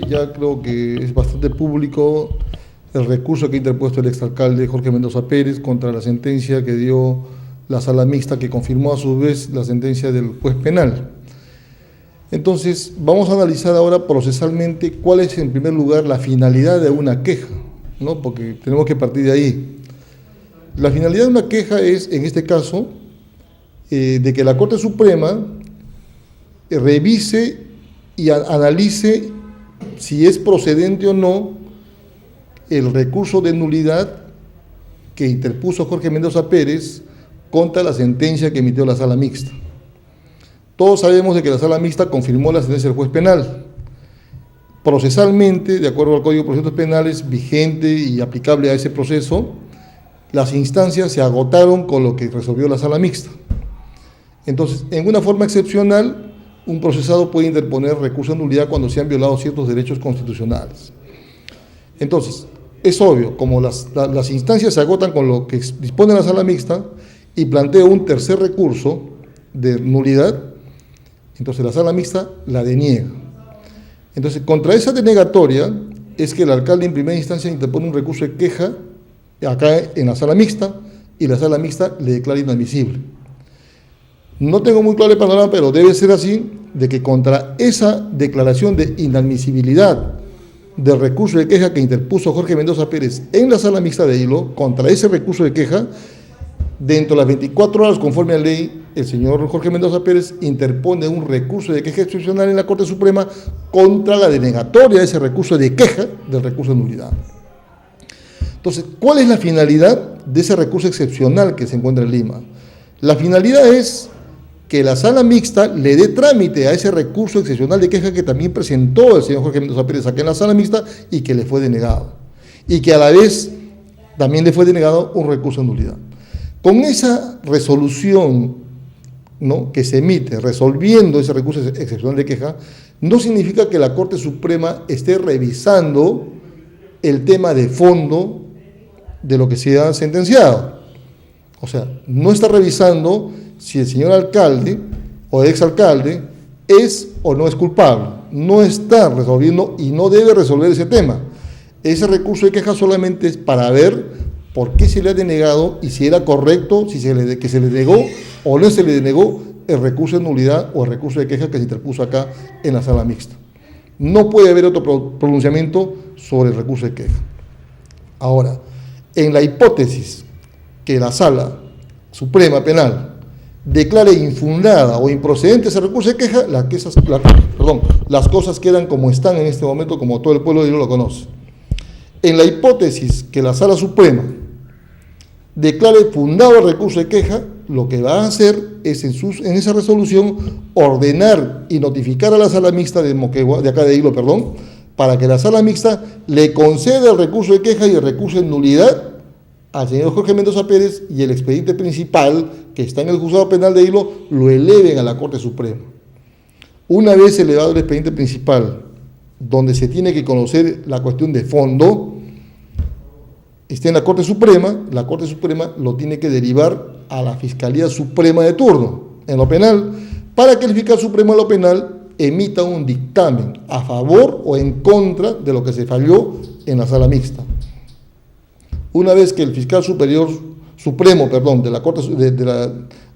Ya creo que es bastante público el recurso que ha interpuesto el exalcalde Jorge Mendoza Pérez contra la sentencia que dio la sala mixta, que confirmó a su vez la sentencia del juez penal. Entonces, vamos a analizar ahora procesalmente cuál es, en primer lugar, la finalidad de una queja, ¿no? Porque tenemos que partir de ahí. La finalidad de una queja es, en este caso, de que la Corte Suprema revise y analice si es procedente o no el recurso de nulidad que interpuso Jorge Mendoza Pérez contra la sentencia que emitió la sala mixta. Todos sabemos de que la sala mixta confirmó la sentencia del juez penal. Procesalmente, de acuerdo al Código de Procedimientos Penales vigente y aplicable a ese proceso, las instancias se agotaron con lo que resolvió la sala mixta. Entonces, en una forma excepcional, un procesado puede interponer recurso de nulidad cuando se han violado ciertos derechos constitucionales. Entonces, es obvio, como las instancias se agotan con lo que dispone la sala mixta y plantea un tercer recurso de nulidad, entonces la sala mixta la deniega. Entonces, contra esa denegatoria es que el alcalde en primera instancia interpone un recurso de queja acá en la sala mixta y la sala mixta le declara inadmisible. No tengo muy claro el panorama, pero debe ser así, de que contra esa declaración de inadmisibilidad del recurso de queja que interpuso Jorge Mendoza Pérez en la sala mixta de Hilo, contra ese recurso de queja, dentro de las 24 horas, conforme a ley, el señor Jorge Mendoza Pérez interpone un recurso de queja excepcional en la Corte Suprema contra la denegatoria de ese recurso de queja del recurso de nulidad. Entonces, ¿cuál es la finalidad de ese recurso excepcional que se encuentra en Lima? La finalidad es que la sala mixta le dé trámite a ese recurso excepcional de queja que también presentó el señor Jorge Mendoza Pérez acá en la sala mixta y que le fue denegado. Y que a la vez también le fue denegado un recurso de nulidad. Con esa resolución, ¿no?, que se emite resolviendo ese recurso excepcional de queja, no significa que la Corte Suprema esté revisando el tema de fondo de lo que se ha sentenciado. O sea, no está revisando si el señor alcalde o el exalcalde es o no es culpable. No está resolviendo y no debe resolver ese tema. Ese recurso de queja solamente es para ver por qué se le ha denegado y si era correcto, si que se le negó o no se le denegó el recurso de nulidad o el recurso de queja que se interpuso acá en la sala mixta. No puede haber otro pronunciamiento sobre el recurso de queja. Ahora, en la hipótesis que la Sala Suprema Penal declare infundada o improcedente ese recurso de queja, las cosas quedan como están en este momento, como todo el pueblo de Hilo lo conoce. En la hipótesis que la Sala Suprema declare fundado el recurso de queja, lo que va a hacer es en esa resolución ordenar y notificar a la Sala Mixta de Moquegua, de acá de Hilo, para que la Sala Mixta le conceda el recurso de queja y el recurso de nulidad al señor Jorge Mendoza Pérez y el expediente principal que está en el juzgado penal de Hilo lo eleven a la Corte Suprema. Una vez elevado el expediente principal, donde se tiene que conocer la cuestión de fondo, esté en la Corte Suprema lo tiene que derivar a la Fiscalía Suprema de turno, en lo penal, para que el fiscal supremo de lo penal emita un dictamen a favor o en contra de lo que se falló en la sala mixta. Una vez que el fiscal supremo de la Corte,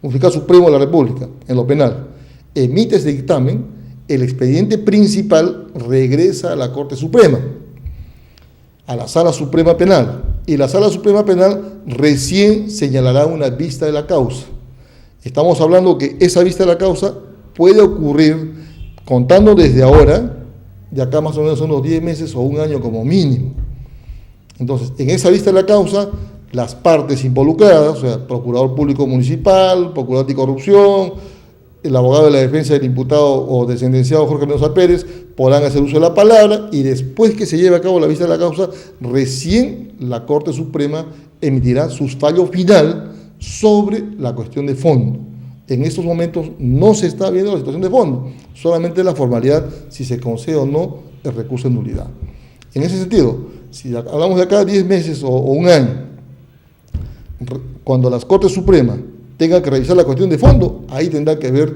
un fiscal supremo de la República, en lo penal, emite ese dictamen, el expediente principal regresa a la Corte Suprema, a la Sala Suprema Penal, y la Sala Suprema Penal recién señalará una vista de la causa. Estamos hablando que esa vista de la causa puede ocurrir, contando desde ahora, de acá más o menos unos 10 meses o un año como mínimo. Entonces, en esa vista de la causa, las partes involucradas, o sea, Procurador Público Municipal, Procurador Anticorrupción, el abogado de la defensa del imputado o del sentenciado Jorge Mendoza Pérez, podrán hacer uso de la palabra y después que se lleve a cabo la vista de la causa, recién la Corte Suprema emitirá su fallo final sobre la cuestión de fondo. En estos momentos no se está viendo la situación de fondo, solamente la formalidad si se concede o no el recurso de nulidad. En ese sentido, si hablamos de acá 10 meses o un año, cuando la Corte Suprema tenga que revisar la cuestión de fondo, ahí tendrá que ver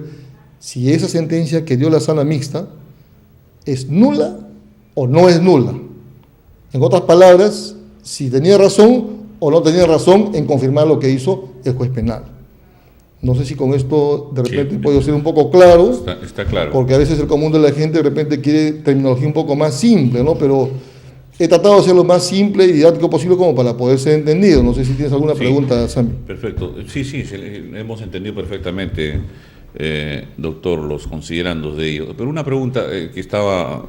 si esa sentencia que dio la sala mixta es nula o no es nula. En otras palabras, si tenía razón o no tenía razón en confirmar lo que hizo el juez penal. No sé si con esto de repente puedo ser un poco claro, está claro, porque a veces el común de la gente de repente quiere terminología un poco más simple, ¿no? Pero he tratado de hacer lo más simple y didáctico posible como para poder ser entendido. No sé si tienes alguna pregunta, Sammy. Perfecto. Sí, hemos entendido perfectamente, doctor, los considerandos de ello. Pero una pregunta que estaba,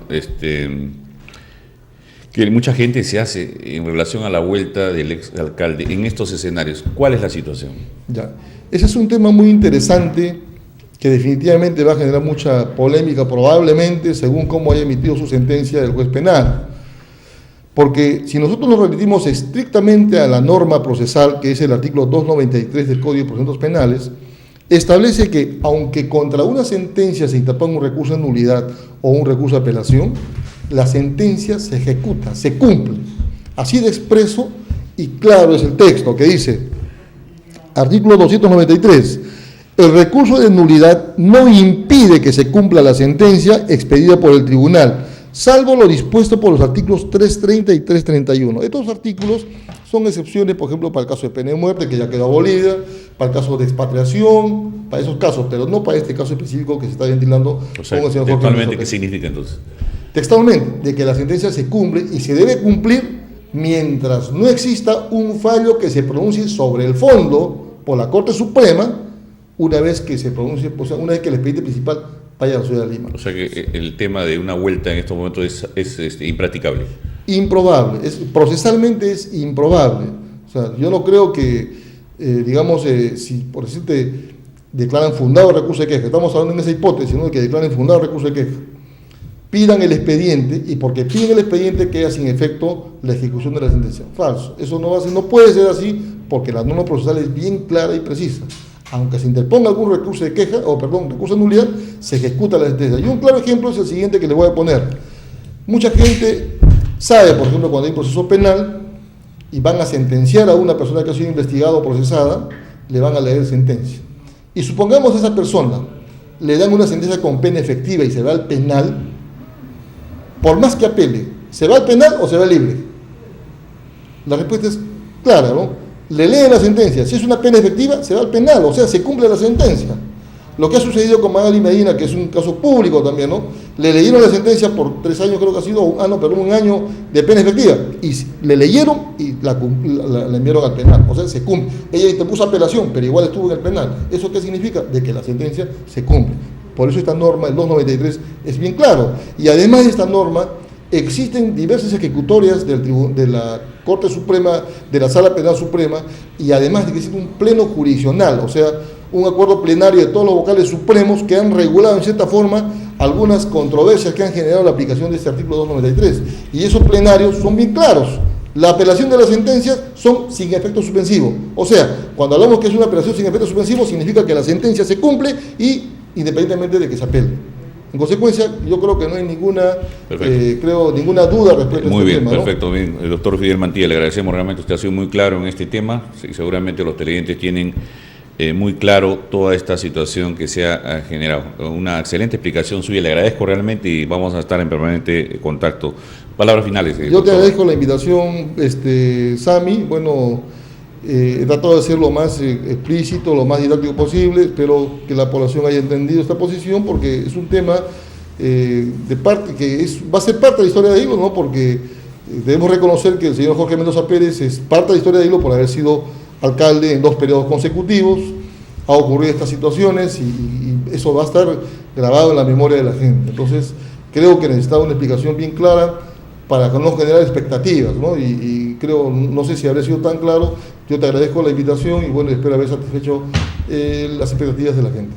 que mucha gente se hace en relación a la vuelta del exalcalde en estos escenarios. ¿Cuál es la situación? Ya. Ese es un tema muy interesante que definitivamente va a generar mucha polémica, probablemente, según cómo haya emitido su sentencia el juez penal. Porque si nosotros nos remitimos estrictamente a la norma procesal, que es el artículo 293 del Código de Procedimientos Penales, establece que, aunque contra una sentencia se interponga un recurso de nulidad o un recurso de apelación, la sentencia se ejecuta, se cumple. Así de expreso y claro es el texto que dice, artículo 293, el recurso de nulidad no impide que se cumpla la sentencia expedida por el tribunal, salvo lo dispuesto por los artículos 330 y 331. Estos artículos son excepciones, por ejemplo, para el caso de pena de muerte, que ya quedó abolida, para el caso de expatriación, para esos casos, pero no para este caso específico que se está ventilando. O sea, textualmente, ¿qué significa entonces? Textualmente, de que la sentencia se cumple y se debe cumplir mientras no exista un fallo que se pronuncie sobre el fondo por la Corte Suprema, una vez que se pronuncie, o sea, una vez que el expediente principal vaya a la ciudad de Lima. O sea que el tema de una vuelta en estos momentos es impracticable. Improbable, procesalmente es improbable. O sea, yo no creo que, si por decirte, declaran fundado el recurso de queja, estamos hablando en esa hipótesis, ¿no?, de que declaren fundado el recurso de queja, pidan el expediente, y porque piden el expediente queda sin efecto la ejecución de la sentencia. Falso, eso no puede ser así, porque la norma procesal es bien clara y precisa. Aunque se interponga algún recurso de queja, recurso de nulidad, se ejecuta la sentencia. Y un claro ejemplo es el siguiente que le voy a poner. Mucha gente sabe, por ejemplo, cuando hay un proceso penal y van a sentenciar a una persona que ha sido investigada o procesada, le van a leer sentencia. Y supongamos a esa persona le dan una sentencia con pena efectiva y se va al penal, por más que apele, ¿se va al penal o se va libre? La respuesta es clara, ¿no? Le leen la sentencia, si es una pena efectiva, se va al penal, o sea, se cumple la sentencia. Lo que ha sucedido con Magali Medina, que es un caso público también, ¿no? Le leyeron la sentencia por 3 años, creo que ha sido, un año de pena efectiva, y le leyeron y la enviaron al penal, o sea, se cumple. Ella interpuso apelación, pero igual estuvo en el penal. ¿Eso qué significa? De que la sentencia se cumple. Por eso esta norma, el 293, es bien claro. Y además de esta norma, existen diversas ejecutorias de la Corte Suprema, de la Sala Penal Suprema, y además de que existe un pleno jurisdiccional, o sea, un acuerdo plenario de todos los vocales supremos que han regulado en cierta forma algunas controversias que han generado la aplicación de este artículo 293. Y esos plenarios son bien claros. La apelación de las sentencias son sin efecto suspensivo. O sea, cuando hablamos que es una apelación sin efecto suspensivo, significa que la sentencia se cumple y independientemente de que se apele. En consecuencia, yo creo que no hay ninguna duda respecto a muy este bien, tema. Perfecto, ¿no? Bien. El doctor Fidel Mantilla, le agradecemos realmente, usted ha sido muy claro en este tema, sí, seguramente los televidentes tienen muy claro toda esta situación que se ha generado. Una excelente explicación suya, le agradezco realmente y vamos a estar en permanente contacto. Palabras finales. Yo te agradezco la invitación, Sammy. Bueno, he tratado de ser lo más explícito, lo más didáctico posible. Espero que la población haya entendido esta posición, porque es un tema de parte que va a ser parte de la historia de Hilo, ¿no? Porque debemos reconocer que el señor Jorge Mendoza Pérez es parte de la historia de Hilo por haber sido alcalde en 2 periodos consecutivos. Ha ocurrido estas situaciones y eso va a estar grabado en la memoria de la gente. Entonces, creo que necesitaba una explicación bien clara para no generar expectativas, ¿no? Y creo, no sé si habré sido tan claro. Yo te agradezco la invitación y bueno, espero haber satisfecho las expectativas de la gente.